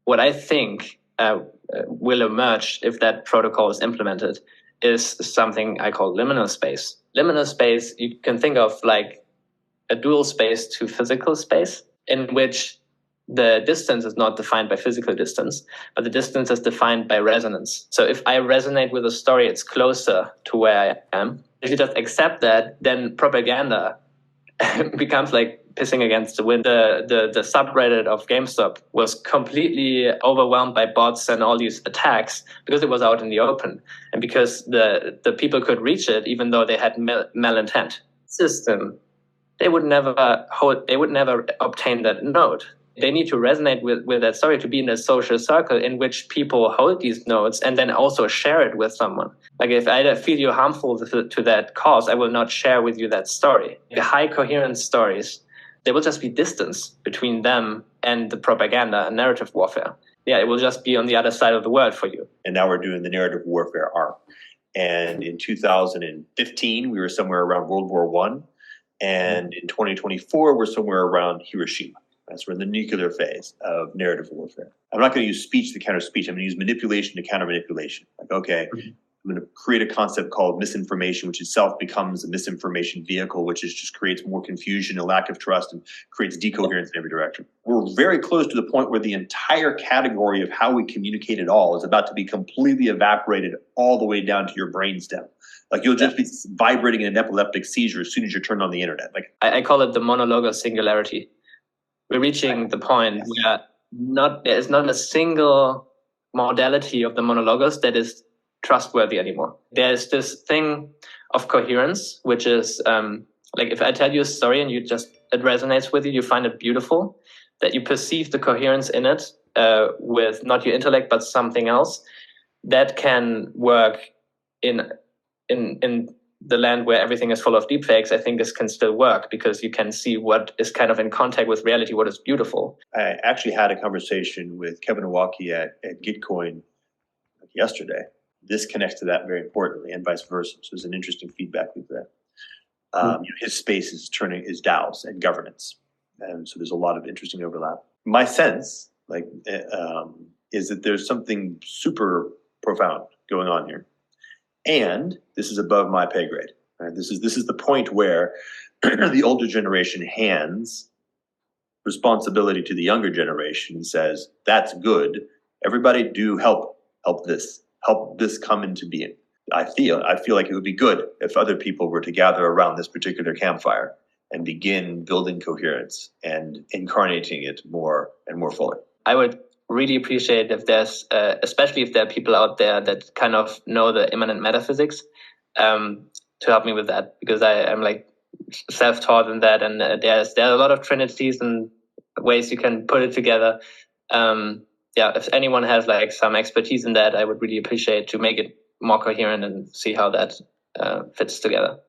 what I think will emerge if that protocol is implemented is something I call liminal space. Liminal space, you can think of like a dual space to physical space, in which the distance is not defined by physical distance, but the distance is defined by resonance. So if I resonate with a story, it's closer to where I am. If you just accept that, then propaganda becomes like pissing against the wind. The subreddit of GameStop was completely overwhelmed by bots and all these attacks because it was out in the open and because the people could reach it even though they had malintent. System, they would never obtain that node. They need to resonate with that story to be in a social circle in which people hold these nodes and then also share it with someone. Like if I feel you harmful to that cause, I will not share with you that story. The high coherence stories, there will just be distance between them and the propaganda and narrative warfare. Yeah, it will just be on the other side of the world for you. And now we're doing the narrative warfare arc. And in 2015, we were somewhere around World War I. And in 2024, we're somewhere around Hiroshima. That's we're in the nuclear phase of narrative warfare. I'm not going to use speech to counter speech. I'm going to use manipulation to counter manipulation. Like, okay, I'm going to create a concept called misinformation, which itself becomes a misinformation vehicle, which is just creates more confusion, a lack of trust, and creates decoherence in every direction. We're very close to the point where the entire category of how we communicate at all is about to be completely evaporated all the way down to your brainstem. Like you'll just be vibrating in an epileptic seizure as soon as you turn on the internet. Like I call it the monologue singularity. We're reaching the point where there is not a single modality of the monologos that is trustworthy anymore. There's this thing of coherence, which is like if I tell you a story and it resonates with you, you find it beautiful, that you perceive the coherence in it with not your intellect but something else, that can work in the land where everything is full of deepfakes. I think this can still work because you can see what is kind of in contact with reality, what is beautiful. I actually had a conversation with Kevin Iwaki at Gitcoin yesterday. This connects to that very importantly, and vice versa. So there's an interesting feedback loop there. His space is turning is DAOs and governance, and so there's a lot of interesting overlap. My sense, is that there's something super profound going on here. And this is above my pay grade. Right? This is the point where the older generation hands responsibility to the younger generation and says, "That's good. Everybody, do help this come into being." I feel like it would be good if other people were to gather around this particular campfire and begin building coherence and incarnating it more and more fully. I would really appreciate if there's, especially if there are people out there that kind of know the immanent metaphysics, to help me with that, because I am like self-taught in that, and there are a lot of trinities and ways you can put it together. If anyone has like some expertise in that, I would really appreciate to make it more coherent and see how that fits together.